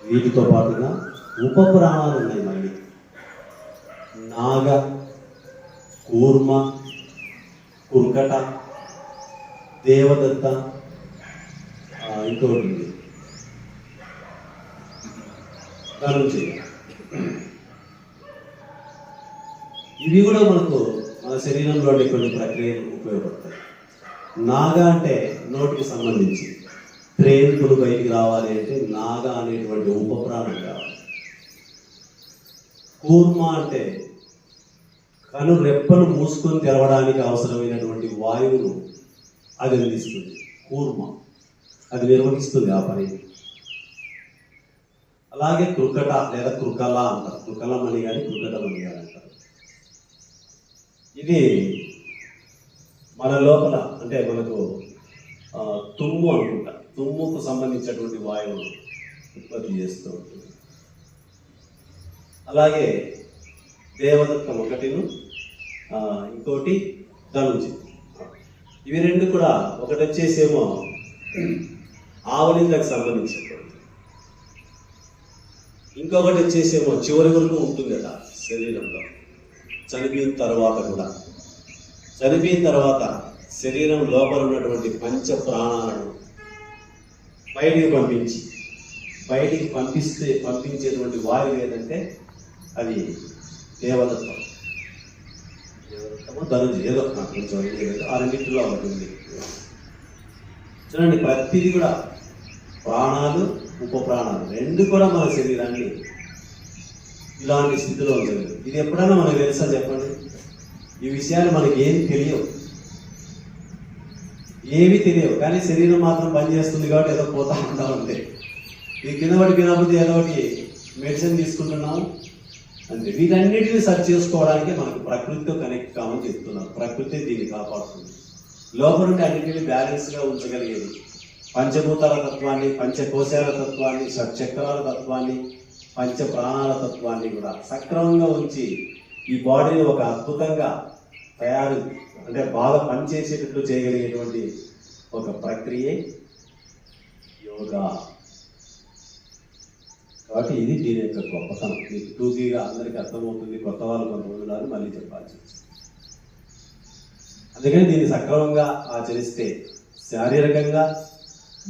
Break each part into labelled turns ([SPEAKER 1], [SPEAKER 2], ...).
[SPEAKER 1] వీటితో పాటుగా ఉప ప్రాణాలు ఉన్నాయి. మళ్ళీ నాగ, కూర్మ, కుర్కట, దేవదత్త, ఇంకోటి ధనుంజయ. ఇవి కూడా మనకు మన శరీరంలోని కొన్ని ప్రక్రియలు ఉపయోగపడతాయి. నాగ అంటే నోటికి సంబంధించి త్రేన్పులు బయటికి రావాలి అంటే నాగ అనేటువంటి ఉపప్రాణం కావాలి. కూర్మ అంటే కను రెప్పలు మూసుకొని తెరవడానికి అవసరమైనటువంటి వాయువును అది అందిస్తుంది. కూర్మ అది నిర్వహిస్తుంది ఆ పని. అలాగే కృకట లేదా కృకల అంటారు. కృకలమని కానీ కృకటమని కానీ అంటారు. ఇది మన లోపల అంటే మనకు తుమ్ము అనుకుంటా, తుమ్ముకు సంబంధించినటువంటి వాయువును ఉత్పత్తి చేస్తూ ఉంటుంది. అలాగే దేవదత్తం ఒకటిను, ఇంకోటి ధనుంజయ. ఇవి రెండు కూడా ఒకటి వచ్చేసేమో ఆవలిందకు సంబంధించినటువంటి, ఇంకొకటి వచ్చేసేమో చివరి వరకు ఉంటుంది కదా శరీరంలో. చనిపోయిన తర్వాత కూడా, చనిపోయిన తర్వాత శరీరం లోపల ఉన్నటువంటి పంచ ప్రాణాలను బయటికి పంపించేటువంటి వాయువు ఏదంటే అది దేవదత్తం, ధనుంజయ. ఏదో నాకు కొంచెం ఆ రెండింటిలో ఉంటుంది. చూడండి, ప్రతిదీ కూడా ప్రాణాలు ఉప ప్రాణాలు రెండు కూడా మన శరీరాన్ని ఇలాంటి స్థితిలో ఉంటుంది. ఇది ఎప్పుడైనా మనకు తెలుసా చెప్పండి? ఈ విషయాలు మనకి ఏమి తెలియవు, కానీ శరీరం మాత్రం పనిచేస్తుంది కాబట్టి ఏదో పోతా ఉంటా ఉంటే ఇది కింద పడిపోయినప్పుడు ఏదో ఒకటి మెడిసిన్ తీసుకుంటున్నాం అంతే. వీటన్నిటిని సర్చ్ చేసుకోవడానికి మనకు ప్రకృతితో కనెక్ట్ కామని చెప్తున్నాం. ప్రకృతి దీన్ని కాపాడుతుంది. లోపల నుండి అన్నింటినీ బ్యాలెన్స్గా ఉంచగలిగేది. పంచభూతాల తత్వాన్ని, పంచకోశాల తత్వాన్ని, షట్చక్రాల తత్వాన్ని, పంచ ప్రాణాల తత్వాన్ని కూడా సక్రమంగా ఉంచి ఈ బాడీని ఒక అద్భుతంగా అంటే బాగా పనిచేసేటట్లు చేయగలిగేటువంటి ఒక ప్రక్రియే యోగా. కాబట్టి ఇది దీని యొక్క గొప్పతనం. మీకు టూకీగా అందరికీ అర్థమవుతుంది. కొత్త వాళ్ళు కొంతమంది ఉన్నారు, మళ్ళీ చెప్పాల్సి వచ్చింది. అందుకని దీన్ని సక్రమంగా ఆచరిస్తే శారీరకంగా,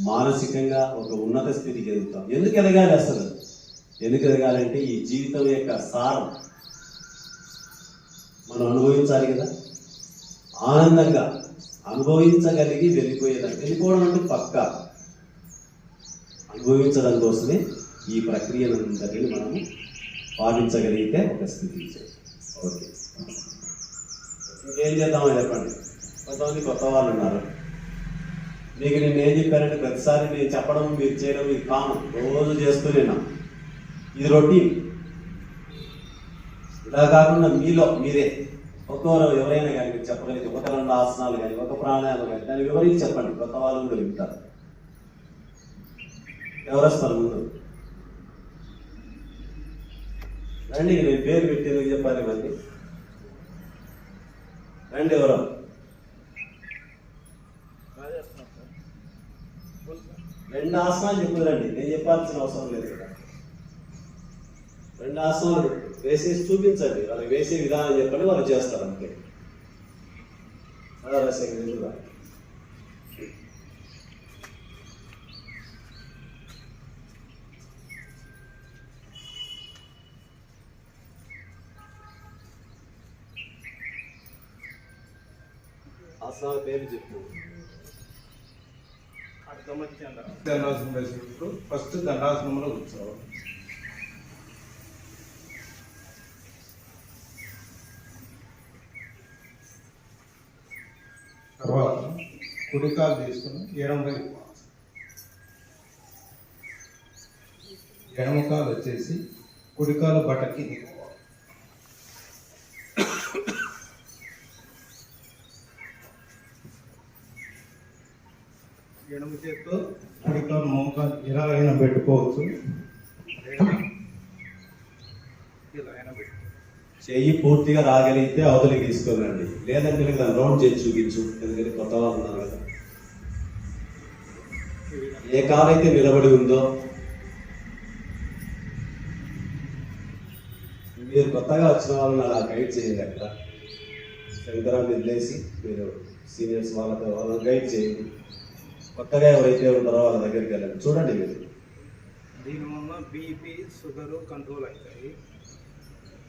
[SPEAKER 1] మానసికంగా ఒక ఉన్నత స్థితికి ఎదుగుతాం. ఎందుకు ఎదగాలి అసలు? ఎందుకు ఎదగాలంటే ఈ జీవితం యొక్క సారం మనం అనుభవించాలి కదా. ఆనందంగా అనుభవించగలిగి వెళ్ళిపోవడం అంటే పక్కా అనుభవించడం కోసమే ఈ ప్రక్రియలందరినీ మనము పాటించగలిగితే ఒక స్థితి. ఓకే, ఇంకేం చేద్దామని చెప్పండి. కొంతమంది కొత్త వాళ్ళు ఉన్నారు. మీకు నేను ఏం చెప్పానంటే ప్రతిసారి నేను చెప్పడం మీరు చేయడం ఇది కామన్, రోజు చేస్తూనేనా, ఇది రొటీన్. ఇలా కాకుండా మీరే ఒక్కొక్కరు ఎవరైనా కానీ మీరు చెప్పగలిగితే ఒక 2 ఆసనాలు కానీ ఒక ప్రాణాయామం కానీ దాన్ని వివరించి చెప్పండి. కొత్త వాళ్ళు కూడా వింటారు. ఎవరొస్తారు ముందు? రండి, నేను పేరు పెట్టేందుకు చెప్పాలి. మళ్ళీ రండి. ఎవరో 2 ఆసనాలు చెప్పుదండి. నేను చెప్పాల్సిన అవసరం లేదు కదా. 2 ఆసనాలు వేసేసి చూపించండి. వాళ్ళు వేసే విధానం చెప్పండి, వాళ్ళు చేస్తారు అంతే. ఆసనాల పేరు చెప్పు.
[SPEAKER 2] దండాసనం వేసినప్పుడు ఫస్ట్ దండాసనంలో కూర్చోవాలి. తర్వాత కుడికాలు తీసుకుని ఎడమ వైపు, ఎడమకాలు వచ్చేసి కుడికాలు బట్టకి ఎడమ చేత్తో కుడికాలు మోకాలు ఇలా అయినా పెట్టుకోవచ్చు.
[SPEAKER 1] చెయ్యి పూర్తిగా రాగలిగితే అవతలికి తీసుకోనండి, లేదంటే దాన్ని రౌండ్ చేసి చూపించు. ఎందుకంటే కొత్త వాళ్ళు ఉన్నారు కదా. ఏ కాలు అయితే నిలబడి ఉందో మీరు కొత్తగా వచ్చిన వాళ్ళని అలా గైడ్ చేయండి. అక్కడ శంకరాన్ని వదిలేసి మీరు సీనియర్స్ వాళ్ళని గైడ్ చేయండి. కొత్తగా ఎవరైతే ఉంటారో వాళ్ళ దగ్గరికి వెళ్ళండి. చూడండి మీరు.
[SPEAKER 2] దీనివల్ల బీపీ షుగరు కంట్రోల్ అవుతాయి.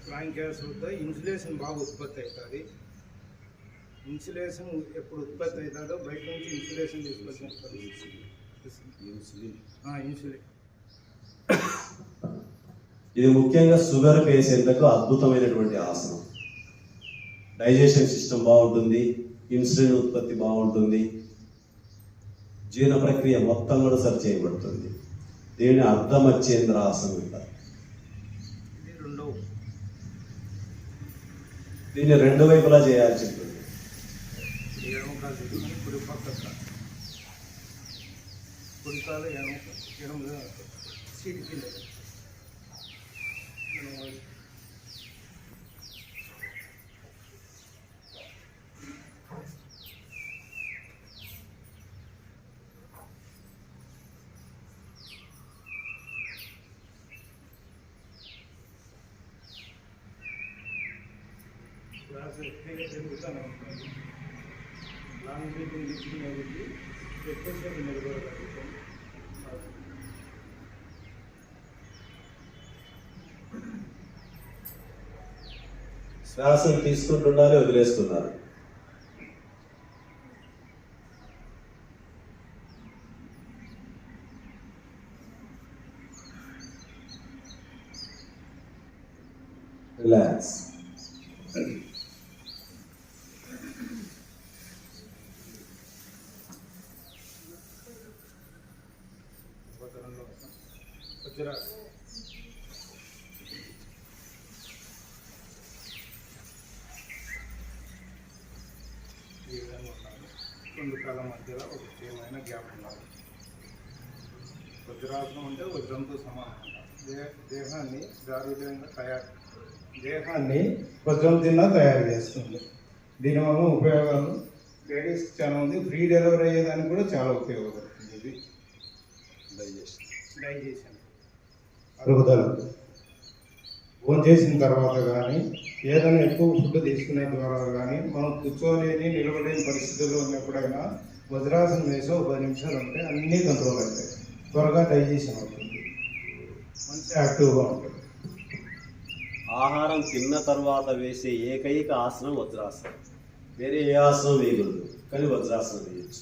[SPEAKER 2] ఫ్లాంక్ గ్యాస్ వద్ద ఇన్సులేషన్ బాగా ఉత్పత్తి అవుతుంది. ఇన్సులేషన్ ఎప్పుడు ఉత్పత్తి అవుతుందో బయట నుంచి ఇన్సులేషన్ తీసుకొచ్చిన ఇన్సులిన్
[SPEAKER 1] ఇది ముఖ్యంగా షుగర్ పేషెంట్లకు అద్భుతమైనటువంటి ఆసనం. డైజెషన్ సిస్టమ్ బాగుంటుంది, ఇన్సులిన్ ఉత్పత్తి బాగుంటుంది, జీర్ణ ప్రక్రియ మొత్తం కూడా సరి చేయబడుతుంది. దీనిని అర్ధమచ్చేంద్ర ఆసనం అంటారు. దీన్ని రెండు వైపులా చేయాల్సి ఉంటుంది.
[SPEAKER 2] జరుగుతూనే ఉంటుంది. లాంగ్ బ్రీతింగ్ తీసుకునే కొద్దీ ఎక్కువసేపు నిలబడగలుగుతాం.
[SPEAKER 1] శ్వాసను తీసుకుంటుండాలి, వదిలేస్తున్నారు. రిలాక్స్.
[SPEAKER 2] ఈ విధంగా ఉండాలి. రెండు కాళ్ళ మధ్యలో ఒక క్షేమైన గ్యాప్ ఉండాలి. వజ్రాసనం అంటే వజ్రంతో సమానం. దేహాన్ని దేహాన్ని వజ్రం తిన్నా తయారు చేస్తుంది. దీనివల్ల ఉపయోగాలు లేడీస్కి చాలా ఉంది. ఫ్రీ డెలివరీ అయ్యేదానికి కూడా చాలా ఉపయోగపడుతుంది. ఇది డైజెషన్ అరుగుదల. ఫోన్ చేసిన తర్వాత కానీ ఏదైనా ఎక్కువ ఫుడ్ తీసుకునే ద్వారా కానీ మనం కూర్చోలేని నిలబడలేని పరిస్థితుల్లో ఉన్నప్పుడైనా వజ్రాసనం వేసి ఒక 10 నిమిషాలు ఉంటే అన్నీ కంట్రోల్ అవుతాయి. త్వరగా డైజెషన్ అవుతుంది. మంచి యాక్టివ్గా ఉంటుంది.
[SPEAKER 1] ఆహారం తిన్న తర్వాత వేసే ఏకైక ఆసనం వజ్రాసనం. వేరే ఏ ఆసనం వేయకూడదు, కానీ వజ్రాసనం వేయచ్చు.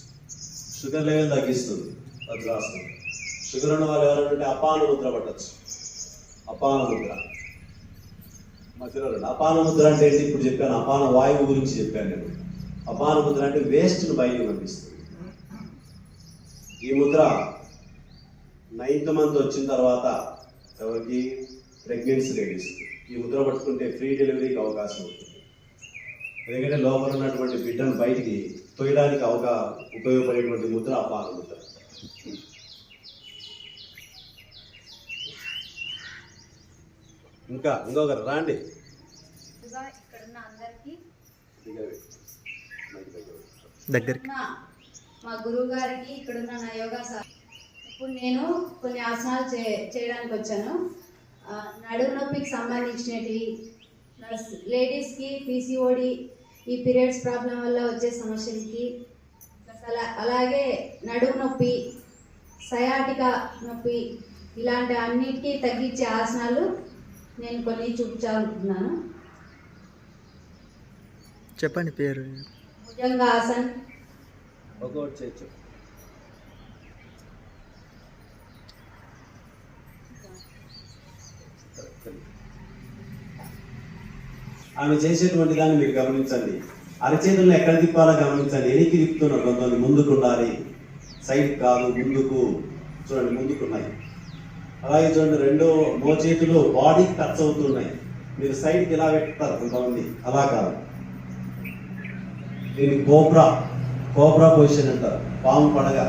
[SPEAKER 1] షుగర్ లెవెల్ తగ్గిస్తుంది వజ్రాసనం. షుగర్ ఉన్న వాళ్ళు ఎవరంటే అపాన ముద్ర పట్టచ్చు. అపాన ముద్ర మధ్యలో అపాన ముద్ర అంటే ఏంటి? ఇప్పుడు చెప్పాను, అపాన వాయువు గురించి చెప్పాను నేను. అపాన ముద్ర అంటే వేస్ట్ను బయటకు పంపిస్తుంది. ఈ ముద్ర 9th మంత్ వచ్చిన తర్వాత ఎవరికి? ప్రెగ్నెన్సీ లేడీస్ ఈ ముద్ర పట్టుకుంటే ఫ్రీ డెలివరీకి అవకాశం ఉంటుంది. ఎందుకంటే లోపల ఉన్నటువంటి బిడ్డను బయటికి తోయడానికి ఉపయోగపడేటువంటి ముద్ర అపాన ముద్ర. ఇంకొకరు రాండి.
[SPEAKER 3] దగ్గరికి మా గురువు గారికి ఇక్కడున్న నా యోగా సార్. ఇప్పుడు నేను కొన్ని ఆసనాలు చేయడానికి వచ్చాను. నడుము నొప్పికి సంబంధించినవి, లేడీస్కి పీసీఓడి, ఈ పీరియడ్స్ ప్రాబ్లం వల్ల వచ్చే సమస్యలకి, అలాగే నడుము నొప్పి, సయాటికా నొప్పి, ఇలాంటి అన్నిటికీ తగ్గించే ఆసనాలు నేను కొన్ని చూపించాలనుకుంటున్నాను.
[SPEAKER 4] చెప్పండి పేరు.
[SPEAKER 3] భుజంగాసన్,
[SPEAKER 1] ఒకటి చేయొచ్చు. ఆమె చేసేటువంటి దాన్ని మీరు గమనించండి. అరచేతులను ఎక్కడ తిప్పాలో గమనించండి. ఎనికి తిప్పుతున్నారు కొంతమంది. ముందుకు ఉండాలి, సైడ్ కాదు, ముందుకు చూడండి, ముందుకున్నాయి. అలాగే చూడండి, రెండో మోచేతులు బాడీకి టచ్ అవుతున్నాయి. మీరు సైడ్కి ఇలా పెడతారు కొంతమంది, అలా కాదు. దీన్ని కోబ్రా పొజిషన్ అంటారు. పాము పడగ.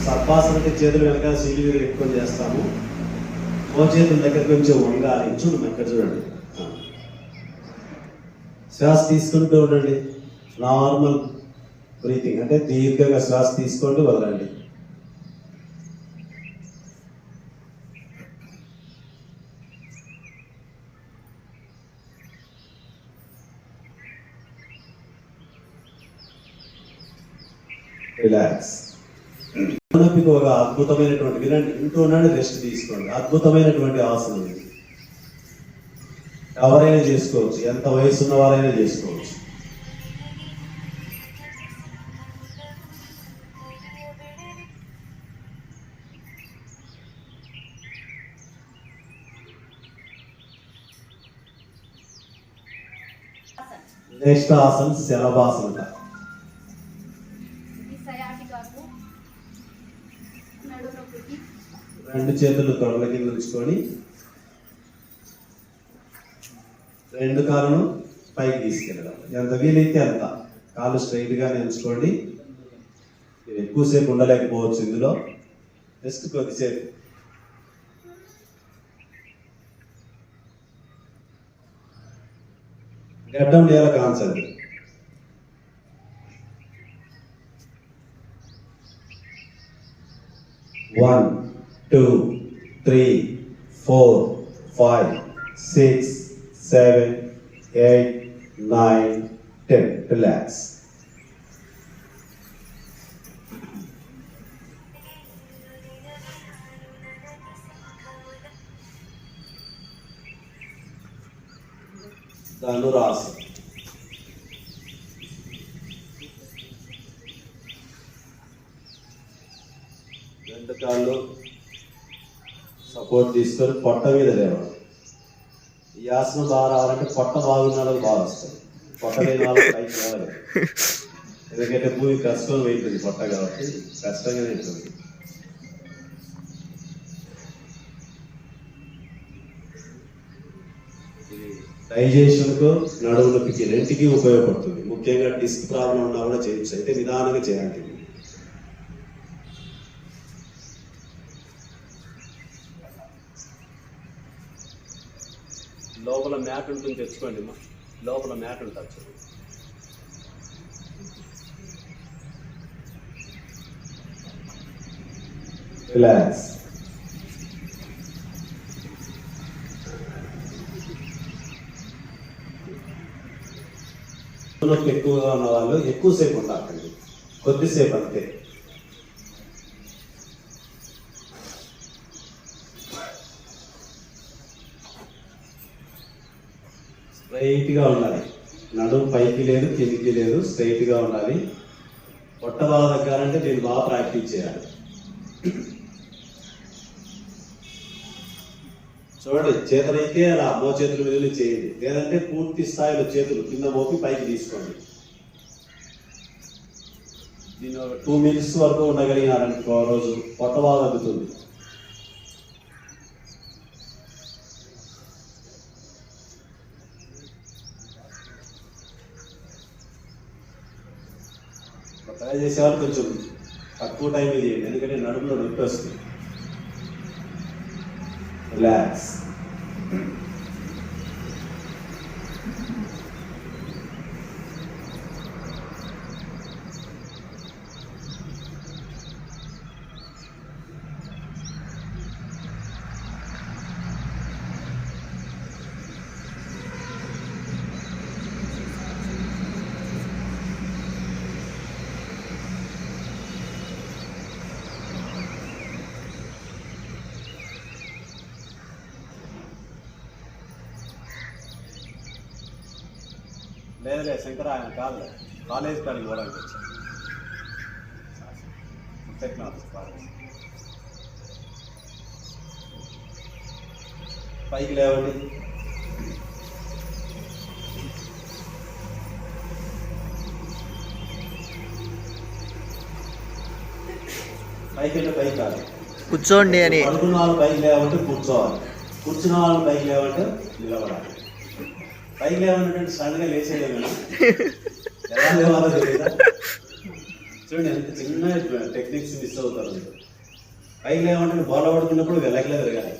[SPEAKER 1] సర్పాసన అంటే చేతులు వెనక సీలు మీద పెట్టుకొని చేస్తాము. మోచేతుల దగ్గర కొంచెం వంగాలి. చూడండి, ఇక్కడ చూడండి. శ్వాస తీసుకుంటూ ఉండండి. నార్మల్ బ్రీతింగ్ అంటే దీర్ఘంగా శ్వాస తీసుకోండి, వదలండి. రిలాక్స్. నొప్పికి ఒక అద్భుతమైనటువంటి, వినండి, ఇంట్లోనే రెస్ట్ తీసుకోండి. అద్భుతమైనటువంటి ఆసనం ఇది. ఎవరైనా చేసుకోవచ్చు, ఎంత వయసు ఉన్న వారైనా చేసుకోవచ్చు. నెక్స్ట్ ఆసనం శలభాసన.
[SPEAKER 3] ఇది సయాటికాకు, నడు నొప్పికి.
[SPEAKER 1] రెండు చేతులు తొడల కింద ఉంచుకొని రెండు కాళ్ళను పైకి తీసుకెళ్ళడం. ఎంత వీలైతే అంత. కాళ్ళు స్ట్రైట్ గానే ఉంచుకోండి. మీరు ఎక్కువసేపు ఉండలేకపోవచ్చు ఇందులో, జస్ట్ కొద్దిసేపు. గడ్డం నేల కాల్చండి. వన్, 2, 3, 4, 5, 6, 7, 8, 9, 10. Relax. ధనురాసనం. రెండు కాళ్ళు సపోర్ట్ తీసుకొని పొట్ట మీద లేవాలి. ఈ ఆసనం బాగా రావాలంటే పొట్ట బాగున్న వాళ్ళకి బాగా వస్తుంది, పొట్ట లేని వాళ్ళకి పైకి రావాలి. ఎందుకంటే భూమి కష్టం అవుతుంది పొట్ట, కాబట్టి కష్టంగానే ఉంటుంది. డైజెషన్కు, నడుము నొప్పికి, రెంటికి ఉపయోగపడుతుంది. ముఖ్యంగా డిస్క్ ప్రాబ్లం ఉన్నా కూడా చేయొచ్చు. అయితే నిదానంగా చేయాలి. లోపల మ్యాట్ ఉంటుంది, తెచ్చుకోండి. లోపల మ్యాట్ ఉంటుంది. రిలాక్స్. నొప్పి ఎక్కువగా ఉన్న వాళ్ళు ఎక్కువసేపు ఉండాలండి, కొద్దిసేపు అంతే. స్ట్రైట్గా ఉండాలి. నడుము పైకి లేదు, కిందికి లేదు, స్ట్రైట్గా ఉండాలి. పొట్ట బాగా తగ్గాలంటే నేను బాగా ప్రాక్టీస్ చేయాలి. చూడండి, చేతులైతే అలా మో చేతుల మీద చేయండి, లేదంటే పూర్తి స్థాయిలో చేతులు కింద మోపి పైకి తీసుకోండి. నేను 2 minutes వరకు ఉండగలిగినారనుకో రోజు, పొట్ట బాగా తగ్గుతుంది. కొత్తగా చేసేవాళ్ళు కొంచెం తక్కువ టైం చేయండి, ఎందుకంటే నడుములో నొప్పి వస్తుంది. రిలాక్స్. లేదులే శంకర, ఆయన కాలేజ్ కాడికి పోవడానికి వచ్చాను. Technology college. పైకి లేవండి. పైకి అంటే పైకి కాదు,
[SPEAKER 4] కూర్చోండి అని.
[SPEAKER 1] పడుకున్న వాళ్ళు పైకి లేవంటే కూర్చోవాలి, కూర్చున్న వాళ్ళు పైకి లేవంటే నిలబడాలి. పైకి లేవాలంటే సడన్గా లేచేదేమో, ఎలా లేవాలో తెలియదా? చూడండి ఎంత చిన్న టెక్నిక్స్ మిస్ అవుతారు మీరు. పైకి లేవంటే బోల పడుకున్నప్పుడు వెళ్ళకిలా తిరగాలి.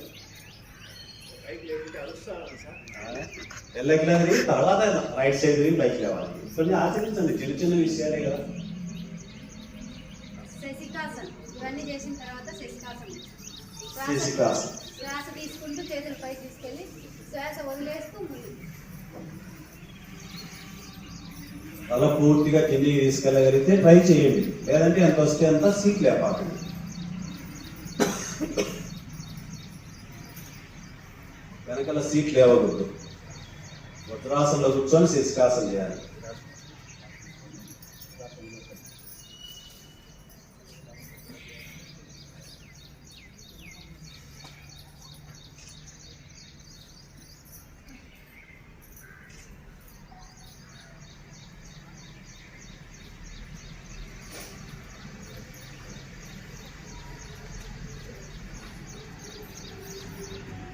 [SPEAKER 1] వెళ్ళకిలా తిరిగి తర్వాత రైట్ సైడ్ తిరిగి పైకి లేవాలి. కొన్ని ఆచరించండి, చిన్న చిన్న విషయాలే కదా.
[SPEAKER 3] శశికాసన్. ఇవన్నీ చేసిన తర్వాత శశికాసన్.
[SPEAKER 1] శశికాసన్.
[SPEAKER 3] శ్వాస తీసుకుంటూ చేతులు పైకి తీసుకెళ్ళి శ్వాస వదిలేస్తూ ముందు.
[SPEAKER 1] తల పూర్తిగా కిందికి తీసుకెళ్ళగలిగితే ట్రై చేయండి, లేదంటే ఎంత వస్తే అంత సీట్ లేపాకండి. వెనకాల సీట్ లేవకూడదు. వజ్రాసనంలో కూర్చొని శీర్షాసనం చేయాలి.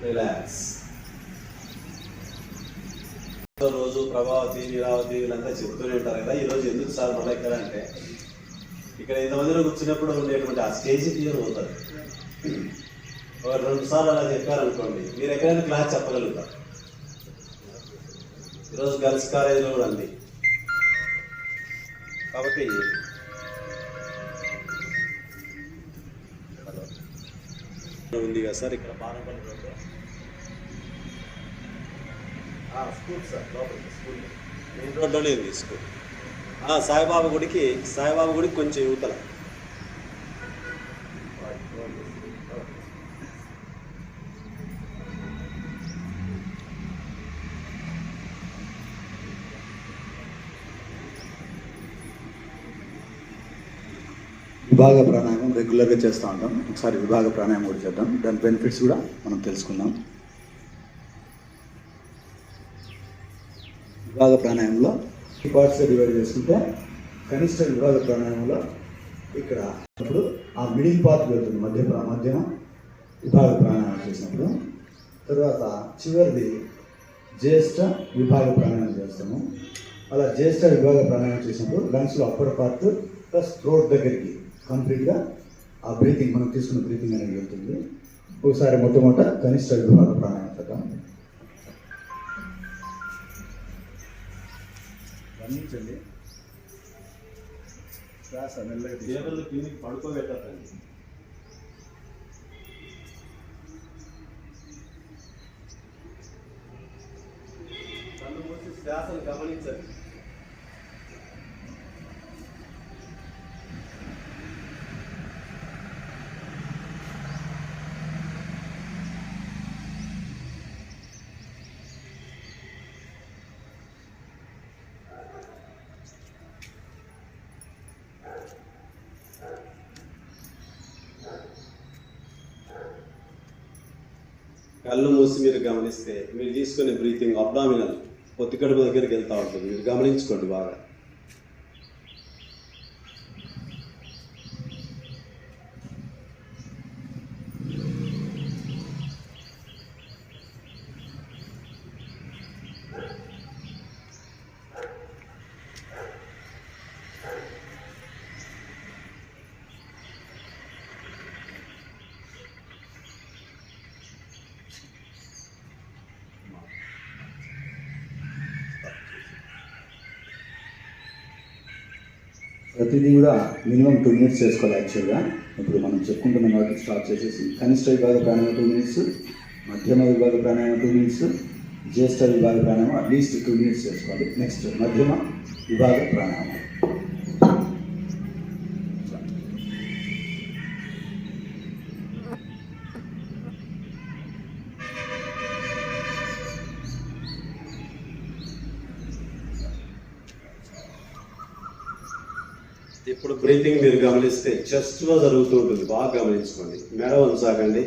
[SPEAKER 1] రిలాక్స్. రోజు ప్రభావతి, నీరావతి వీళ్ళంతా చెప్తూనే ఉంటారు కదా, ఈరోజు ఎందుకు సార్ మళ్ళీ ఇక్కడ అంటే, ఇక్కడ ఇంతమందిలో కూర్చున్నప్పుడు ఉండేటువంటి ఆ స్టేజ్ క్లియర్ అవుతుంది. ఒక 2 సార్లు అలా చెప్పారనుకోండి, మీరు ఎక్కడైనా క్లాస్ చెప్పగలుగుతారు. ఈరోజు గర్ల్స్ కాలేజీలో కూడా ఉంది కాబట్టి ఉంది కదా సార్ ఇక్కడ బాణపల్లి రోడ్డు. స్కూల్ సార్, లోపలికి స్కూల్ మెయిన్ రోడ్లోనే ఉంది స్కూల్. సాయిబాబా గుడికి కొంచెం యువతల.
[SPEAKER 4] విభాగ ప్రాణాయామం రెగ్యులర్గా చేస్తూ ఉంటాం. ఒకసారి విభాగ ప్రాణాయామం కూడా చేద్దాం, దాని బెనిఫిట్స్ కూడా మనం తెలుసుకుందాం. విభాగ ప్రాణాయామంలో ఈ పార్ట్స్గా డివైడ్ చేసుకుంటే, కనిష్ట విభాగ ప్రాణాయామంలో ఇక్కడ ఇప్పుడు ఆ మిడిల్ పార్ట్ వెళ్తుంది, మధ్యమ విభాగ ప్రాణాయామం చేసినప్పుడు. తర్వాత చివరిది జ్యేష్ఠ విభాగ ప్రాణాయామం చేస్తాము. అలా జ్యేష్ఠ విభాగ ప్రాణాయామం చేసినప్పుడు లంగ్స్లో అప్పర్ పార్ట్ ప్లస్ థ్రోట్ దగ్గరికి కంప్లీట్గా ఆ బ్రీతింగ్, మనం తీసుకున్న బ్రీతింగ్ అనేది వెళ్తుంది. ఒకసారి మొట్టమొదట కనిష్ట విభాగ ప్రాణాయామం చేద్దాం. గమనించండి, శ్వాస మెల్లగా
[SPEAKER 1] టేబుల్ కిందికి పడుకోబెట్టండి. కళ్ళు మూసి శ్వాసను గమనించండి. కళ్ళు మూసి మీరు గమనిస్తే మీరు తీసుకునే బ్రీతింగ్ అబ్డామినల్ పొత్తికడుపు దగ్గరికి వెళ్తూ ఉంటుంది. మీరు గమనించుకోండి బాగా.
[SPEAKER 4] ప్రతిదీ కూడా మినిమం 2 minutes చేసుకోవాలి. యాక్చువల్గా ఇప్పుడు మనం చెప్పుకుంటున్నాం కాబట్టి స్టార్ట్ చేసేసి, కనిష్ట విభాగ ప్రాణాయామం 2 minutes, మధ్యమ విభాగ ప్రాణాయామం 2 minutes, జ్యేష్ఠ విభాగ ప్రాణాయామం అట్లీస్ట్ 2 minutes చేసుకోవాలి. నెక్స్ట్ మధ్యమ విభాగ ప్రాణాయామం.
[SPEAKER 1] ఇప్పుడు బ్రీతింగ్ మీరు గమనిస్తే చెస్ట్లో జరుగుతూ ఉంటుంది, బాగా గమనించుకోండి. మెడ ఉంచాకండి,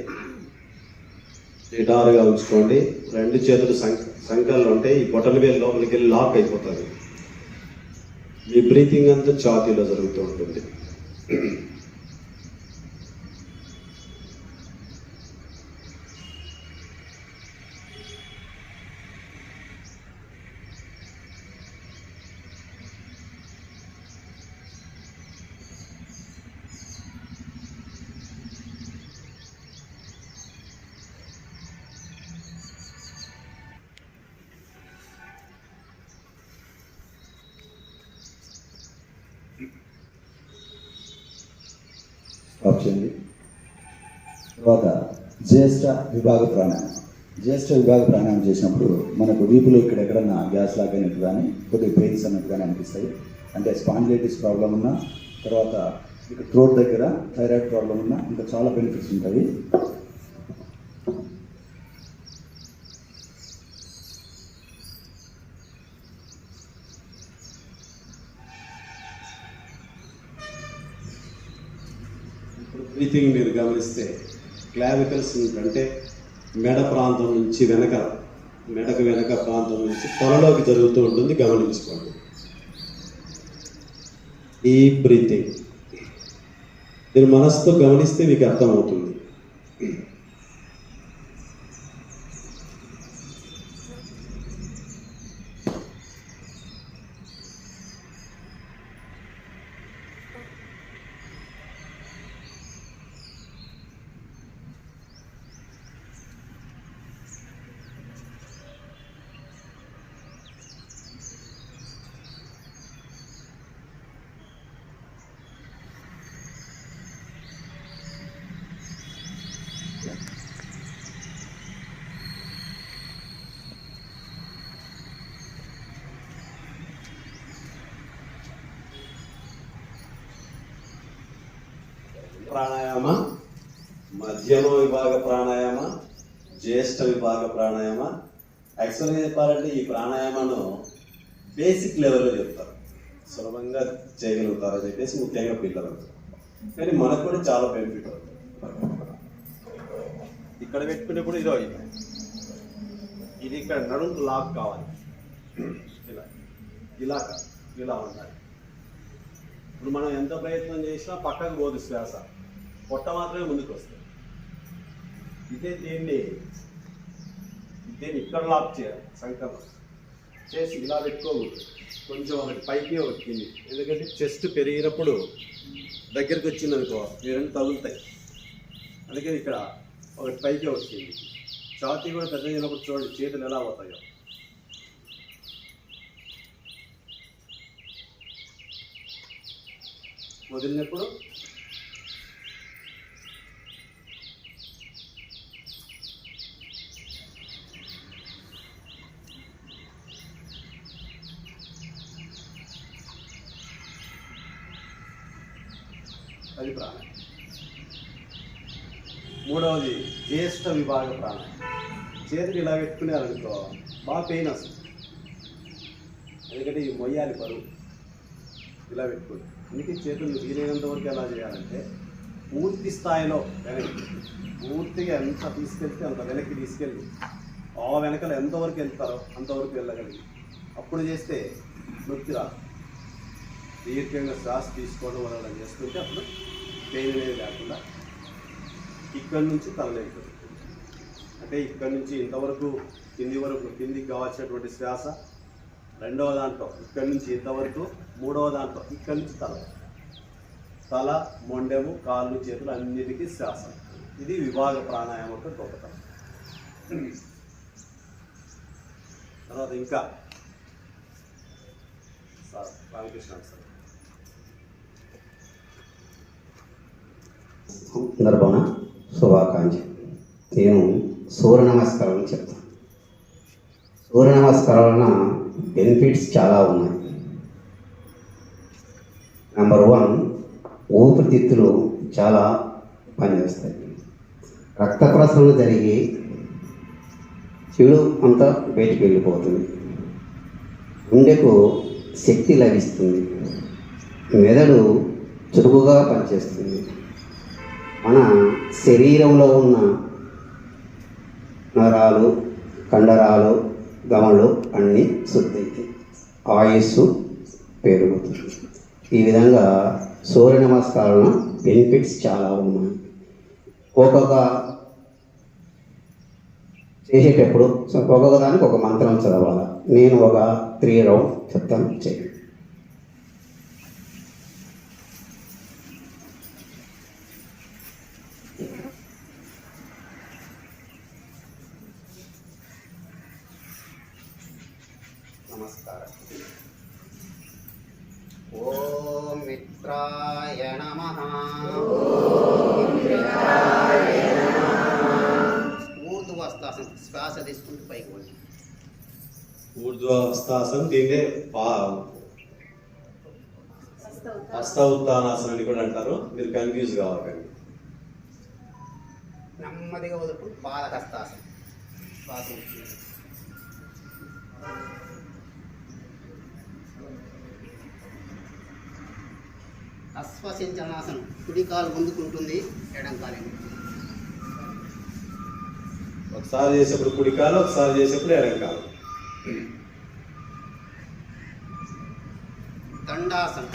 [SPEAKER 1] నిటారుగా ఉంచుకోండి. 2 చేతులు సంకల్లో ఉంటే ఈ బొటన వేలు లోపలికి వెళ్ళి లాక్ అయిపోతుంది. మీ బ్రీతింగ్ అంతా ఛాతీలో జరుగుతూ ఉంటుంది.
[SPEAKER 4] స్టాప్ చేయండి. తర్వాత జ్యేష్ఠ విభాగ ప్రాణాయామం. జ్యేష్ఠ విభాగ ప్రాణాయామం చేసినప్పుడు మనకు వీపులో ఇక్కడ ఎక్కడన్నా గ్యాస్ లాక్ అయినట్టు కానీ కొద్దిగా పెయిన్స్ అన్నట్టు కానీ అనిపిస్తాయి. అంటే స్పాండిలైటిస్ ప్రాబ్లం ఉన్నా, తర్వాత ఇక్కడ థ్రోట్ దగ్గర థైరాయిడ్ ప్రాబ్లం ఉన్నా ఇంకా చాలా బెనిఫిట్స్ ఉంటాయి.
[SPEAKER 1] ఇప్పుడు బ్రీతింగ్ మీరు గమనిస్తే క్లావికల్స్ అంటే మెడ ప్రాంతం నుంచి మెడకు వెనక ప్రాంతం నుంచి తలలోకి జరుగుతూ ఉంటుంది, గమనించుకోండి. డీప్ బ్రీతింగ్ మీరు మనసుతో గమనిస్తే మీకు అర్థమవుతుంది. ప్రాణాయామ, మధ్యమ విభాగ ప్రాణాయామ, జ్యేష్ఠ విభాగ ప్రాణాయామ. యాక్చువల్గా చెప్పాలంటే ఈ ప్రాణాయామను బేసిక్ లెవెల్లో చెప్తారు, సులభంగా చేయగలుగుతారని చెప్పేసి ముఖ్యంగా పిల్లలు. కానీ మనకు కూడా చాలా బెనిఫిట్ అవుతుంది. ఇక్కడ పెట్టుకునేప్పుడు ఇది ఇక్కడ నడుము లాక్ కావాలి, ఇలా ఉండాలి. ఇప్పుడు మనం ఎంత ప్రయత్నం చేసినా పక్కకు పోదు శ్వాస, పొట్ట మాత్రమే ముందుకు వస్తుంది. దీన్ని ఇక్కడ లాక్ చేయాలి, సంకల్పం చేసి ఇలా పెట్టుకోకూడదు. కొంచెం ఒకటి పైకి ఒకటి కింది, ఎందుకంటే చెస్ట్ పెరిగినప్పుడు దగ్గరికి వచ్చింది అనుకో ఈ రెండు తగులుతాయి. అందుకని ఇక్కడ ఒకటి పైకి ఒకటి కింది. ఛాతీ కూడా పెద్ద అయినప్పుడు చూడండి చేతులు ఎలా అవుతాయో. వదిలినప్పుడు అది ప్రాణాయామం. మూడవది జ్యేష్ఠ విభాగ ప్రాణాయామం. చేతులు ఇలా పెట్టుకునేయాలనుకో బాగా పెయిన్ వస్తుంది, ఎందుకంటే ఇవి మొయ్యాలి బరువు. ఇలా పెట్టుకోండి. అందుకే చేతులు వీలైనంత వరకు ఎలా చేయాలంటే పూర్తి స్థాయిలో వెనక్కి, పూర్తిగా ఎంత తీసుకెళ్తే అంత వెనక్కి తీసుకెళ్ళి ఆ వెనకలు ఎంతవరకు వెళ్తారో అంతవరకు వెళ్ళగలిగి అప్పుడు చేస్తే నొప్పి రాదు. దీర్ఘంగా శ్వాస తీసుకోవడం వల్ల చేస్తుంటే అప్పుడు పెయిన్ అనేది లేకుండా ఇక్కడి నుంచి తలలేకపోతుంది. అంటే ఇక్కడి నుంచి ఇంతవరకు కిందికి కావాల్సినటువంటి శ్వాస, రెండవ దాంట్లో ఇక్కడి నుంచి ఇంతవరకు, మూడవ దాంట్లో ఇక్కడి నుంచి తల, మొండెము, కాళ్ళు, చేతులు అన్నిటికీ శ్వాస. ఇది విభాగ ప్రాణాయామం యొక్క గొప్పతనం. తర్వాత ఇంకా సార్ రామకృష్ణ సార్
[SPEAKER 5] సందర్భాన శుభాకాంక్ష. నేను సూర్య నమస్కారాలను చెప్తాను. సూర్య నమస్కారం వలన బెనిఫిట్స్ చాలా ఉన్నాయి. నెంబర్ 1, ఊపిరితిత్తులు చాలా పనిచేస్తాయి. రక్త ప్రసరణ జరిగి చెడు అంతా బయటికి వెళ్ళిపోతుంది. గుండెకు శక్తి లభిస్తుంది. మెదడు చురుకుగా పనిచేస్తుంది. మన శరీరంలో ఉన్న నరాలు, కండరాలు, గమలు అన్నీ శుద్ధి, ఆయుస్సు పెరుగుతుంది. ఈ విధంగా సూర్య నమస్కారం బెనిఫిట్స్ చాలా ఉన్నాయి. ఒక్కొక్క చేసేటప్పుడు ఒక్కొక్క దానికి ఒక మంత్రం చదవాలి. నేను ఒక 3 రౌండ్ చెప్తాను, చేయండి. నమస్కారం. ఓం మిత్రాయ నమః. ఊర్ధ్వస్థ
[SPEAKER 6] ఊర్ధ్వహస్తాసనం శ్వాస తీసుకుంటూ పైకి పోండి.
[SPEAKER 1] ఊర్ధ్వహస్తాసనం దీన్నే హస్త ఉత్తానాసనం అని కూడా అంటారు. మీరు కన్ఫ్యూజ్ కావకండి.
[SPEAKER 6] నెమ్మదిగా వదులుకుంటూ బాలహస్తాసనం శ్వాస ఉంటుంది. అశ్వసించనాసనం కుడి కాలు ముందుకుంటుంది, ఎడం కాలు
[SPEAKER 1] ఒకసారి చేసేప్పుడు కుడి కాలు, ఒకసారి చేసేప్పుడు ఎడం కాలు.
[SPEAKER 6] దండాసనం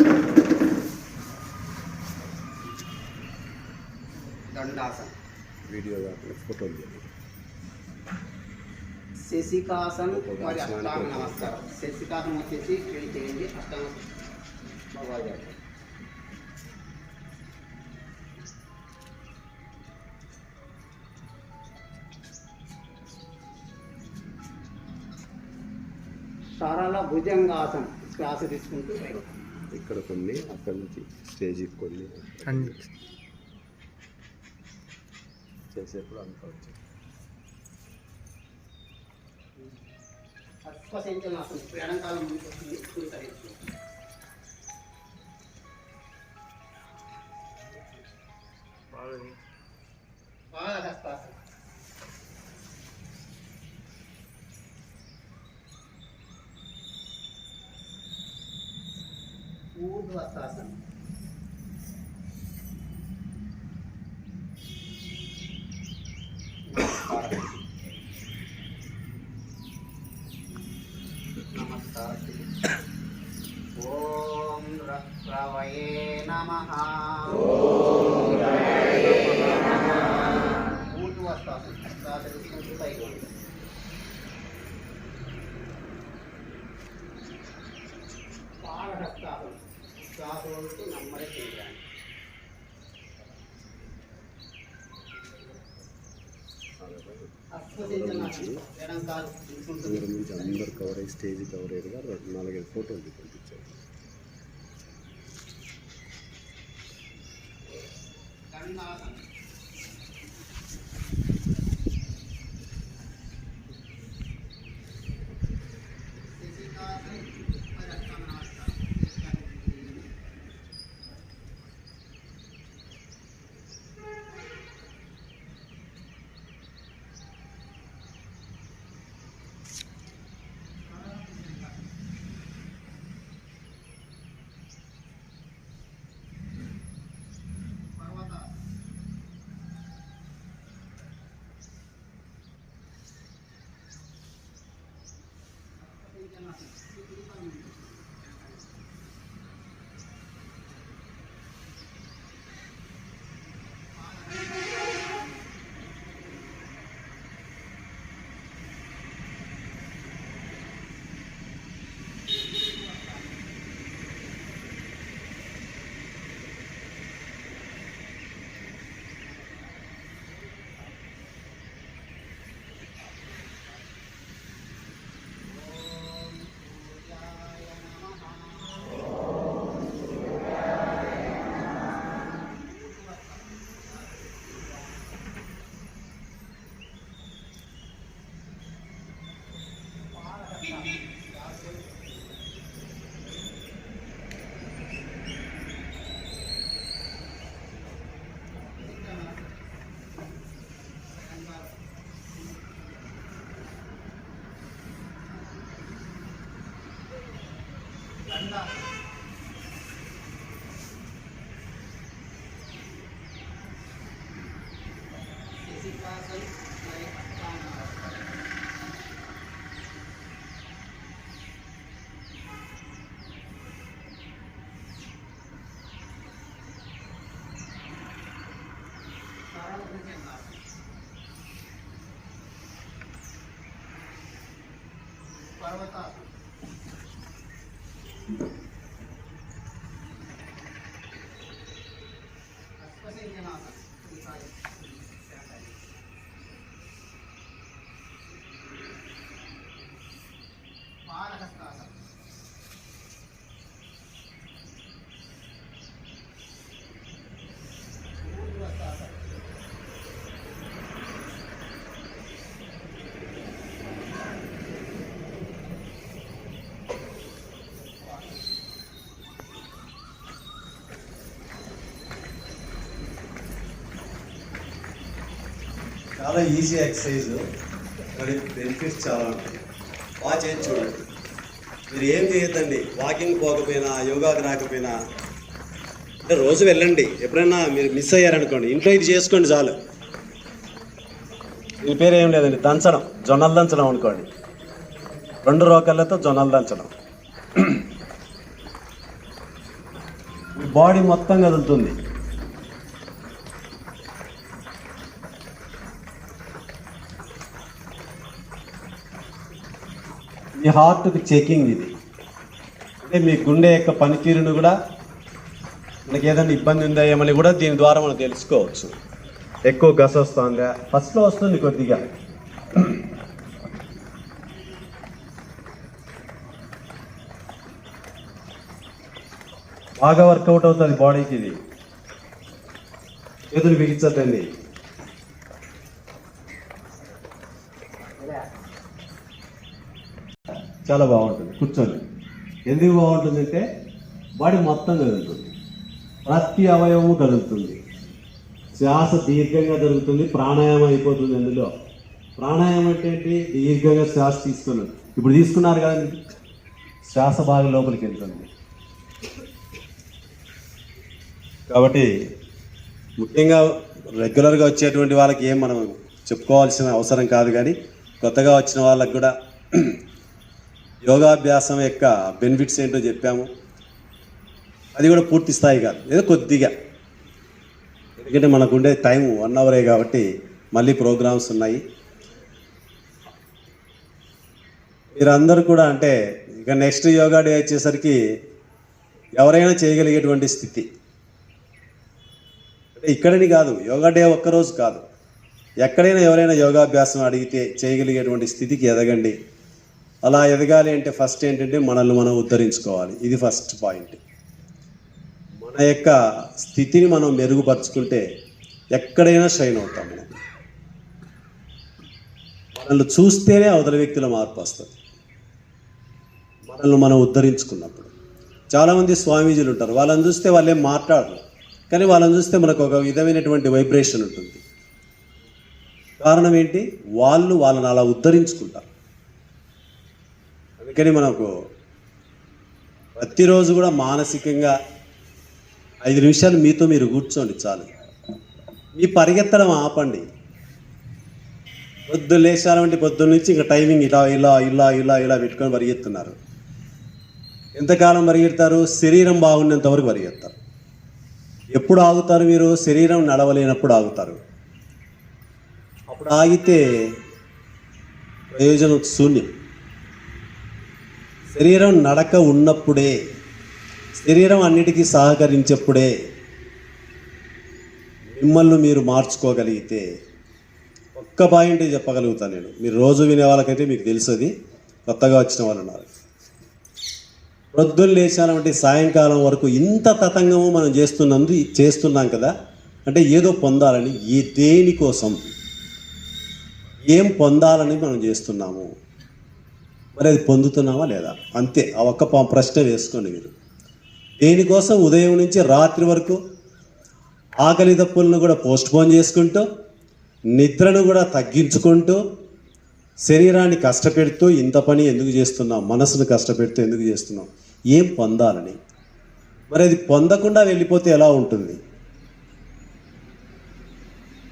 [SPEAKER 6] దండాసనం
[SPEAKER 5] వీడియో కాకుండా ఫోటోలు
[SPEAKER 6] శశికాసనం మరి అష్టాంగ నమస్కారం. శశికాసనం వచ్చేసి ట్రై చేయండి. అష్టాంగ బాగా సరళ భుజంగాసనం శ్వాస తీసుకుంటూ
[SPEAKER 5] ఇక్కడ కొన్ని, అక్కడ నుంచి స్టేజ్కి కొన్ని చేసేప్పుడు అంతా వచ్చి
[SPEAKER 6] అశ్వసించనాసనం ఎడం కాలం ముందుకు వస్తుంది, కుడి కాలు బాలహస్తాసనం ఊర్ధ్వహస్తాసనం నమస్కారం. ఓం రవయే నమః. ఊర్ధ్వహస్తాసనం శ్వాస తీసుకుంటూ పైకి పోండి. బాలహస్తాసనం శ్వాస వదులుతూ నెమ్మది చేయాలి. అశ్వసించనాసనం ఎడం కాలు తీసుకుంటుంది.
[SPEAKER 5] దూరం నుంచి అందరు కవర్ అయ్యి స్టేజ్ కవర్ అయ్యేదిగా 4-5 ఫోటోలు పంపించారు.
[SPEAKER 6] దండాసనం శశికాసనం మరి అష్టాంగ నమస్కారం. శశికాసనం మరి అష్టాంగ నమస్కారం. సరళ భుజంగాసనం పర్వతాసనం అశ్వసించనాసనం ఈసారి బాలహస్తాసనం ఊర్ధ్వహస్తాసనం
[SPEAKER 1] చాలా ఈజీ ఎక్సర్సైజ్, కానీ బెనిఫిట్స్ చాలా ఉంటాయి. బాగా చేసి చూడండి. మీరు ఏం చేయొద్దండి, వాకింగ్ పోకపోయినా, యోగాకి రాకపోయినా, అంటే రోజు వెళ్ళండి. ఎప్పుడైనా మీరు మిస్ అయ్యారనుకోండి, ఇంట్లో ఇది చేసుకోండి చాలు. దీని పేరు ఏం లేదండి, దంచడం, జొన్నలు దంచడం అనుకోండి. 2 రోకళ్ళతో జొన్నలు దంచడం. మీ బాడీ మొత్తం కదులుతుంది. మీ హార్ట్కి చెకింగ్ ఇది. అంటే మీ గుండె యొక్క పనితీరును కూడా, మనకి ఏదైనా ఇబ్బంది ఉందా ఏమని కూడా దీని ద్వారా మనం తెలుసుకోవచ్చు. ఎక్కువ గస వస్తుందా, ఫస్ట్లో వస్తుంది కొద్దిగా. బాగా వర్కౌట్ అవుతుంది బాడీకి ఇది. చేతులు బిగించద్దండి. చాలా బాగుంటుంది కూర్చొని. ఎందుకు బాగుంటుందంటే బాడీ మొత్తం కదులుతుంది, ప్రతి అవయవము కదులుతుంది, శ్వాస దీర్ఘంగా జరుగుతుంది, ప్రాణాయామం అయిపోతుంది. అందులో ప్రాణాయామం అంటే ఏంటి? దీర్ఘంగా శ్వాస తీసుకున్నారు. ఇప్పుడు తీసుకున్నారు కదండి, శ్వాస బాగా లోపలికి వెళ్తుంది. కాబట్టి ముఖ్యంగా రెగ్యులర్గా వచ్చేటువంటి వాళ్ళకి ఏం మనం చెప్పుకోవాల్సిన అవసరం కాదు, కానీ కొత్తగా వచ్చిన వాళ్ళకి కూడా యోగాభ్యాసం యొక్క బెనిఫిట్స్ ఏంటో చెప్పాము. అది కూడా పూర్తి స్థాయి కాదు, ఏదో కొద్దిగా. ఎందుకంటే మనకు ఉండే టైం 1 అవరే కాబట్టి మళ్ళీ ప్రోగ్రామ్స్ ఉన్నాయి. మీరందరూ కూడా అంటే ఇక నెక్స్ట్ యోగా డే వచ్చేసరికి ఎవరైనా చేయగలిగేటువంటి స్థితి. అంటే ఇక్కడని కాదు, యోగా డే ఒక్కరోజు కాదు, ఎక్కడైనా ఎవరైనా యోగాభ్యాసం అడిగితే చేయగలిగేటువంటి స్థితికి ఎదగండి. అలా ఎదగాలి అంటే ఫస్ట్ ఏంటంటే మనల్ని మనం ఉద్ధరించుకోవాలి. ఇది ఫస్ట్ పాయింట్. మన యొక్క స్థితిని మనం మెరుగుపరుచుకుంటే ఎక్కడైనా షైన్ అవుతాం. మనల్ని చూస్తేనే అవతల వ్యక్తిలో మార్పు వస్తుంది, మనల్ని మనం ఉద్ధరించుకున్నప్పుడు. చాలామంది స్వామీజీలు ఉంటారు, వాళ్ళని చూస్తే వాళ్ళు ఏం మాట్లాడరు, కానీ వాళ్ళని చూస్తే మనకు ఒక విధమైనటువంటి వైబ్రేషన్ ఉంటుంది. కారణం ఏంటి? వాళ్ళని అలా ఉద్ధరించుకుంటారు. అందుకని మనకు ప్రతిరోజు కూడా మానసికంగా 5 నిమిషాలు మీతో మీరు కూర్చోండి చాలు. మీ పరిగెత్తడం ఆపండి. పొద్దున్న లేచారంటే పొద్దున్న నుంచి ఇంకా టైమింగ్ ఇలా ఇలా ఇలా ఇలా ఇలా పెట్టుకొని పరిగెత్తున్నారు. ఎంతకాలం పరిగెడతారు? శరీరం బాగున్నంత వరకు పరిగెత్తారు. ఎప్పుడు ఆగుతారు మీరు? శరీరం నడవలేనప్పుడు ఆగుతారు. అప్పుడు ఆగితే ప్రయోజనం శూన్యం. శరీరం నడక ఉన్నప్పుడే, శరీరం అన్నిటికీ సహకరించేప్పుడే మిమ్మల్ని మీరు మార్చుకోగలిగితే, ఒక్క పాయింట్ చెప్పగలుగుతాను నేను. మీరు రోజు వినే వాళ్ళకైతే మీకు తెలుస్తుంది, కొత్తగా వచ్చిన వాళ్ళు ఉన్నారు. ప్రొద్దున లేచానంటే సాయంకాలం వరకు ఇంత తతంగము మనం చేస్తున్నాం కదా, అంటే ఏదో పొందాలని, దేనికోసం, ఏం పొందాలని మనం చేస్తున్నాము. మరి అది పొందుతున్నామా లేదా? అంతే. ఆ ఒక్క ప్రశ్న వేసుకోండి మీరు. దేనికోసం ఉదయం నుంచి రాత్రి వరకు ఆకలి దప్పులను కూడా పోస్ట్పోన్ చేసుకుంటూ, నిద్రను కూడా తగ్గించుకుంటూ, శరీరాన్ని కష్టపెడుతూ ఇంత పని ఎందుకు చేస్తున్నాం, మనసును కష్టపెడుతూ ఎందుకు చేస్తున్నాం? ఏం పొందాలని. మరి అది పొందకుండా వెళ్ళిపోతే ఎలా ఉంటుంది?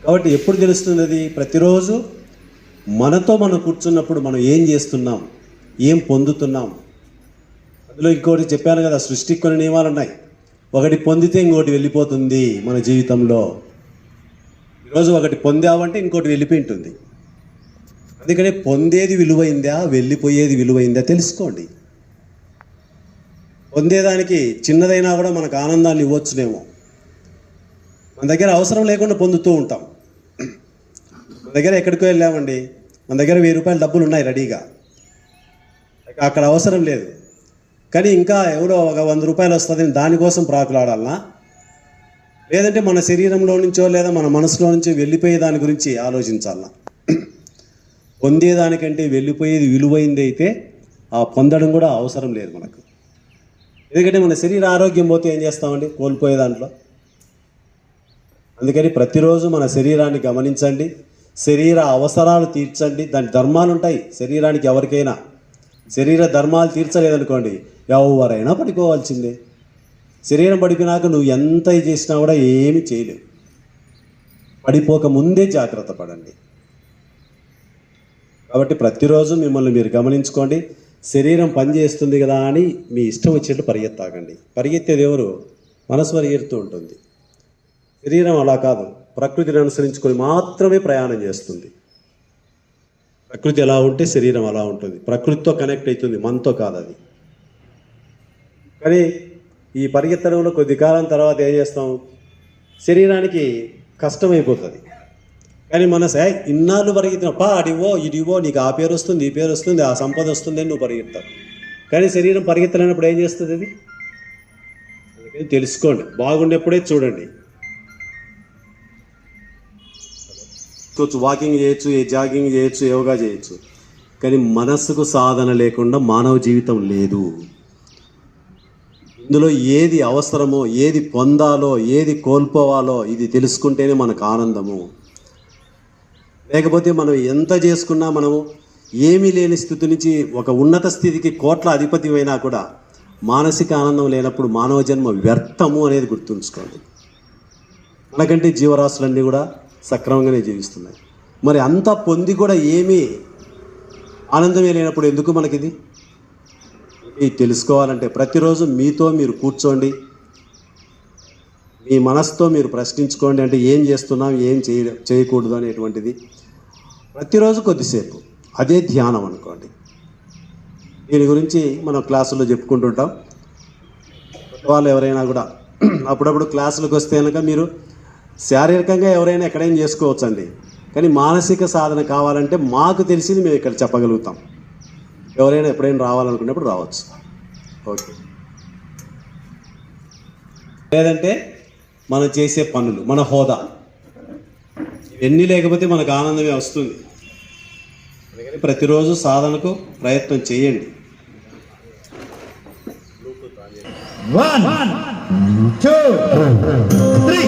[SPEAKER 1] కాబట్టి ఎప్పుడు తెలుస్తుంది అది? ప్రతిరోజు మనతో మనం కూర్చున్నప్పుడు మనం ఏం చేస్తున్నాం, ఏం పొందుతున్నాం. అందులో ఇంకోటి చెప్పాను కదా, సృష్టికి కొన్ని నియమాలు ఉన్నాయి. ఒకటి పొందితే ఇంకోటి వెళ్ళిపోతుంది మన జీవితంలో. ఈరోజు ఒకటి పొందామంటే ఇంకోటి వెళ్ళిపోయి ఉంటుంది. అందుకని పొందేది విలువైందా, వెళ్ళిపోయేది విలువైందా తెలుసుకోండి. పొందేదానికి చిన్నదైనా కూడా మనకు ఆనందాన్ని ఇవ్వచ్చునేమో. మన దగ్గర అవసరం లేకుండా పొందుతూ ఉంటాం. మన దగ్గర ఎక్కడికో వెళ్ళామండి, మన దగ్గర 1000 రూపాయల డబ్బులు ఉన్నాయి రెడీగా, అక్కడ అవసరం లేదు, కానీ ఇంకా ఎవరో ఒక 100 రూపాయలు వస్తుందని దానికోసం ప్రాకులాడాలనా? లేదంటే మన శరీరంలో నుంచో లేదా మన మనసులో నుంచో వెళ్ళిపోయే దాని గురించి ఆలోచించాలనా? పొందేదానికంటే వెళ్ళిపోయేది విలువైంది అయితే ఆ పొందడం కూడా అవసరం లేదు మనకు. ఎందుకంటే మన శరీర ఆరోగ్యం పోతే ఏం చేస్తామండి? కోల్పోయే దాంట్లో. అందుకని ప్రతిరోజు మన శరీరాన్ని గమనించండి. శరీర అవసరాలు తీర్చండి. దాని ధర్మాలు ఉంటాయి శరీరానికి. ఎవరికైనా శరీర ధర్మాలు తీర్చలేదనుకోండి ఎవరైనా పడిపోవాల్సిందే. శరీరం పడిపోయినాక నువ్వు ఎంత చేసినా కూడా ఏమీ చేయలేవు. పడిపోక ముందే జాగ్రత్త పడండి. కాబట్టి ప్రతిరోజు మిమ్మల్ని మీరు గమనించుకోండి. శరీరం పనిచేస్తుంది కదా అని మీ ఇష్టం వచ్చినట్టు పరిగెత్తాకండి. పరిగెత్తేది ఎవరు? మనసు పరిగెడుతూ ఉంటుంది. శరీరం అలా కాదు, ప్రకృతిని అనుసరించుకొని మాత్రమే ప్రయాణం చేస్తుంది. ప్రకృతి ఎలా ఉంటే శరీరం అలా ఉంటుంది. ప్రకృతితో కనెక్ట్ అవుతుంది, మనతో కాదు అది. కానీ ఈ పరిగెత్తడంలో కొద్ది కాలం తర్వాత ఏం చేస్తాం? శరీరానికి కష్టమైపోతుంది. కానీ మనసు ఇన్నాళ్ళు పరిగెత్తిన అడివో ఇడివో నీకు ఆ పేరు వస్తుంది, ఈ పేరు వస్తుంది, ఆ సంపద వస్తుంది అని నువ్వు పరిగెత్తావు. కానీ శరీరం పరిగెత్తలేనప్పుడు ఏం చేస్తుంది అది? అందుకని తెలుసుకోండి. బాగుండేప్పుడే చూడండి. వాకింగ్ చేయొచ్చు, జాగింగ్ చేయొచ్చు, యోగా చేయొచ్చు. కానీ మనస్సుకు సాధన లేకుండా మానవ జీవితం లేదు. ఇందులో ఏది అవసరమో, ఏది పొందాలో, ఏది కోల్పోవాలో ఇది తెలుసుకుంటేనే మనకు ఆనందము. లేకపోతే మనం ఎంత చేసుకున్నా మనము ఏమీ లేని స్థితి నుంచి ఒక ఉన్నత స్థితికి కోట్ల అధిపతి అయినా కూడా మానసిక ఆనందం లేనప్పుడు మానవ జన్మ వ్యర్థము అనేది గుర్తుంచుకోండి. మనకంటే జీవరాశులన్నీ కూడా సక్రమంగానే జీవిస్తున్నాయి. మరి అంతా పొంది కూడా ఏమీ ఆనందమే లేనప్పుడు ఎందుకు మనకిది? ఇది తెలుసుకోవాలంటే ప్రతిరోజు మీతో మీరు కూర్చోండి, మీ మనసుతో మీరు ప్రశ్నించుకోండి. అంటే ఏం చేస్తున్నాం, ఏం చేయకూడదు అనేటువంటిది ప్రతిరోజు కొద్దిసేపు అదే ధ్యానం అనుకోండి. దీని గురించి మనం క్లాసుల్లో చెప్పుకుంటుంటాం. వాళ్ళు ఎవరైనా కూడా అప్పుడప్పుడు క్లాసులకు వస్తే కనుక మీరు శారీరకంగా ఎవరైనా ఎక్కడైనా చేసుకోవచ్చండి. కానీ మానసిక సాధన కావాలంటే మాకు తెలిసింది మేము ఇక్కడ చెప్పగలుగుతాం. ఎవరైనా ఎప్పుడైనా రావాలనుకున్నప్పుడు రావచ్చు. ఓకే. లేదంటే మనం చేసే పనులు, మన హోదా, ఇవన్నీ లేకపోతే మనకు ఆనందమే వస్తుంది. అందుకని ప్రతిరోజు సాధనకు ప్రయత్నం చేయండి.
[SPEAKER 7] 1 2 3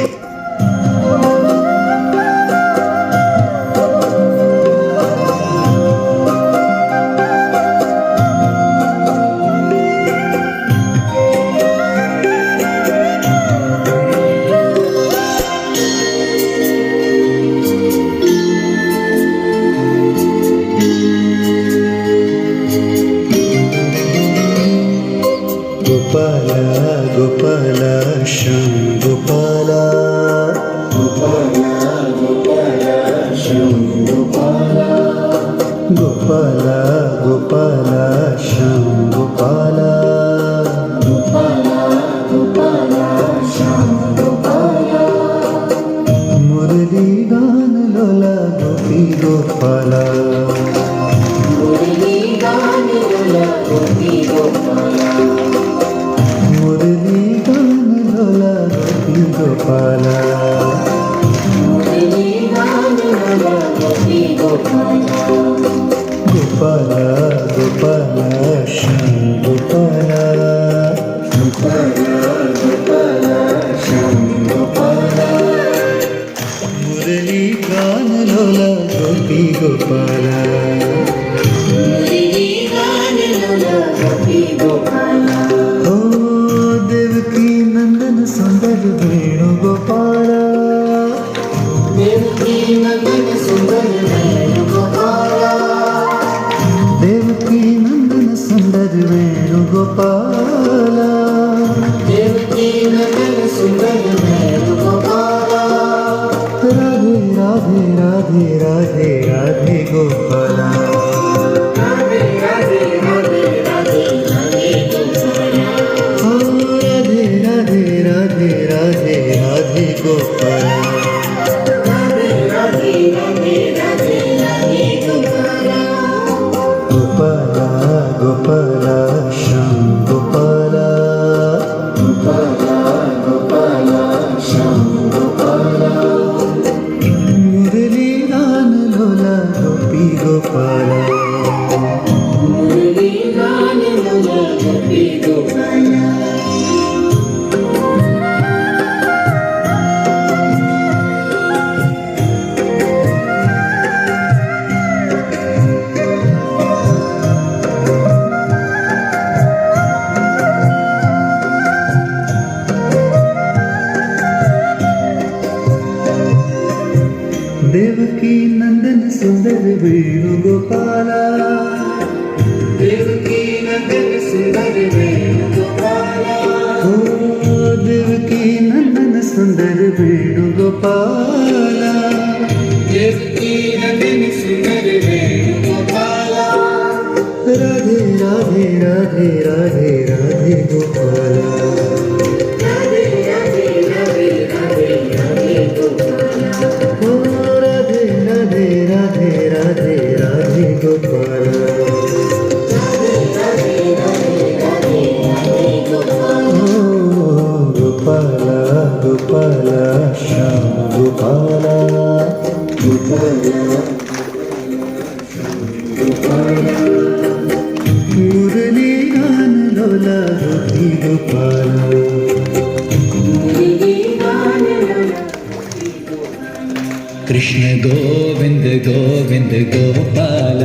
[SPEAKER 8] गोपाल श्याम गोपाल गोपाल गोपाल श्याम गोपाल गोपाल गोपाल श्याम गोपाल गोपाल गोपाल श्याम गोपाल मुरली गान लोला गोपी गोपाल मुरली गान लोला गोपी गोपाल मुरली गान लोला गोपी गोपाल मुरली गान लोला गोपी गोपाल गोपाल गोपाल श्याम गोपाल गोपाल गोपाल श्याम गोपाल मुरली गान लोला गोपी गोपाल मुरली गान लोला गोपी गोपाल देवकी नंदन सुंदर वेणुगोपाल देवकी नंदन सुंदर वेणुगोपाल देवकी नंदन सुंदर वेणुगोपाल देवकी नंदन सुंदर वेणुगोपाल राधे राधे राधे राधे राधे गोपाल राधे राधे राधे राधे राधे गोपाल राधे राधे राधे राधे गोपाल राधे राधे राधे राधे राधे गोपाल गोपाल गोपाल श्याम गोपाल गोपाल गोपाल श्याम गोपाल मुरली गान लोला गोपी गोपाल मुरली गान लोला गोपी गोपाल సుందర వేణుగోపాల దేవకీ నందన సుందర వేణుగోపాల ఓ దేవకీ నందన సుందర వేణుగోపాల దేవకీ నందన సుందర వేణుగోపాల రాధే రాధే రాధే రాధే రాధే గోపాల గోపాల శ్యామ గోపాల మురళీ గానలోల గోపి గోపాల कृष्ण गोविंद गोविंद गोपाल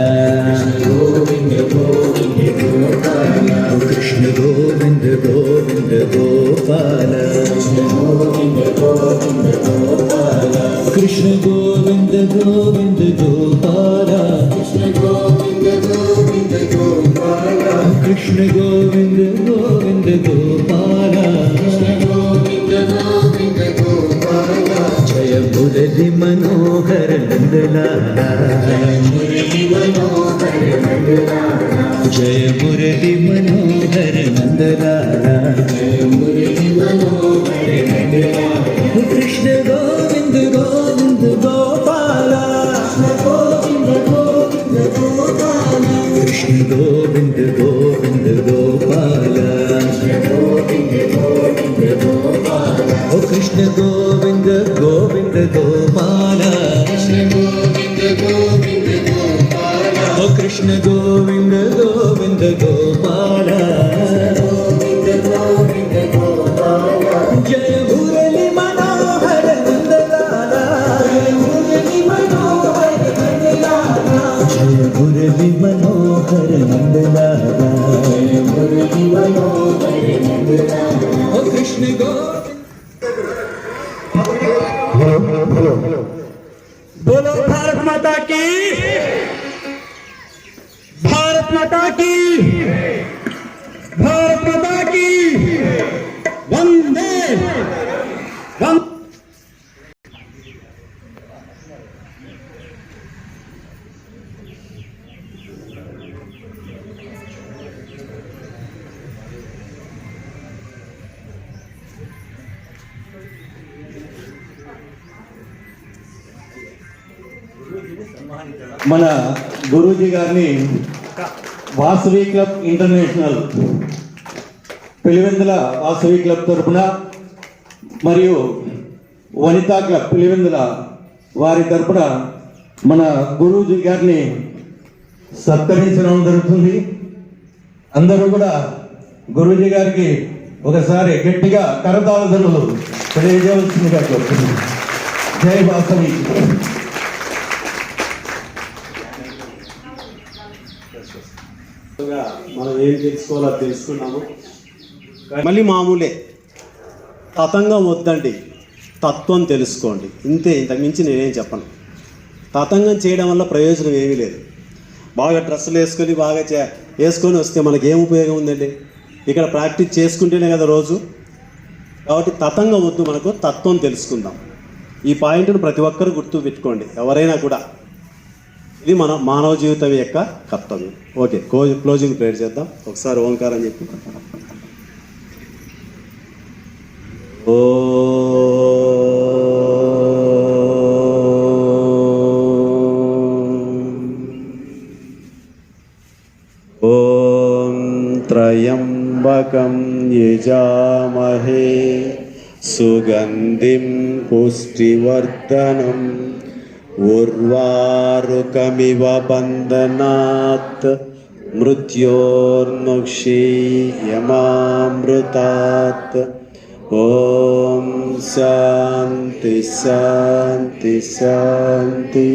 [SPEAKER 8] गोविंद गोविंद गोपाल कृष्ण गोविंद गोविंद गोपाल कृष्ण गोविंद गोविंद गोपाल कृष्ण गोविंद गोविंद गोपाल कृष्ण गोविंद गोविंद गोपाल कृष्ण गोविंद गोविंद गोपाल जय मुरली मनोहर नंदलाला जय मुरली मनोहर नंदलाला जय मुरली मनोहर नंदलाला जय मुरली मनोहर नंदलाला कृष्ण गोविंद गोविंद गोपाल कृष्ण गोविंद गोविंद गोपाल ओ कृष्ण गोविंद गोविंद गोपाल ओ कृष्ण गोविंद गोविंद गोपाल जय मुरली मनोहर नंदलाला जय मुरली मनोहर नंदलाला जय मुरली मनोहर नंदलाला जय मुरली मनोहर नंदलाला ओ कृष्ण गोविंद बोलो भारत माता की भारत माता की भारत माता की वंदे वंदे
[SPEAKER 7] మన గురూజీ గారిని Vasavi club international Pulivendula Vasavi club తరపున మరియు వనితా క్లబ్ పులివెందుల వారి తరపున మన గురూజీ గారిని సత్కరించడం జరుగుతుంది. అందరూ కూడా గురూజీ గారికి ఒకసారి గట్టిగా కరతాళ తెలియజేయవలసిందిగా కోరుతున్నాను. జై వాసవి.
[SPEAKER 1] మనం ఏం తెలుసుకోవాలో తెలుసుకున్నాము. మళ్ళీ మామూలే, తతంగం వద్దండి, తత్వం తెలుసుకోండి, ఇంతే. ఇంతకుమించి నేనేం చెప్పను. తతంగం చేయడం వల్ల ప్రయోజనం ఏమీ లేదు. బాగా డ్రెస్సులు వేసుకొని వేసుకొని వస్తే మనకి ఏం ఉపయోగం ఉందండి? ఇక్కడ ప్రాక్టీస్ చేసుకుంటేనే కదా రోజు. కాబట్టి తతంగం వద్దు, మనకు తత్వం తెలుసుకుందాం. ఈ పాయింట్ను ప్రతి ఒక్కరు గుర్తు పెట్టుకోండి, ఎవరైనా కూడా. ఇది మన మానవ జీవితం యొక్క కర్తవ్యం. ఓకే, క్లోజింగ్ ప్రేయర్ చేద్దాం. ఒకసారి ఓంకారం చెప్పి. ఓం త్రయంబకం యజామహే సుగంధిం పుష్టివర్ధనం ఉర్వారుకమివ బంధనాత్ మృత్యోర్ముక్షీయమామృతాత్. ఓం శాంతి శాంతి శాంతి.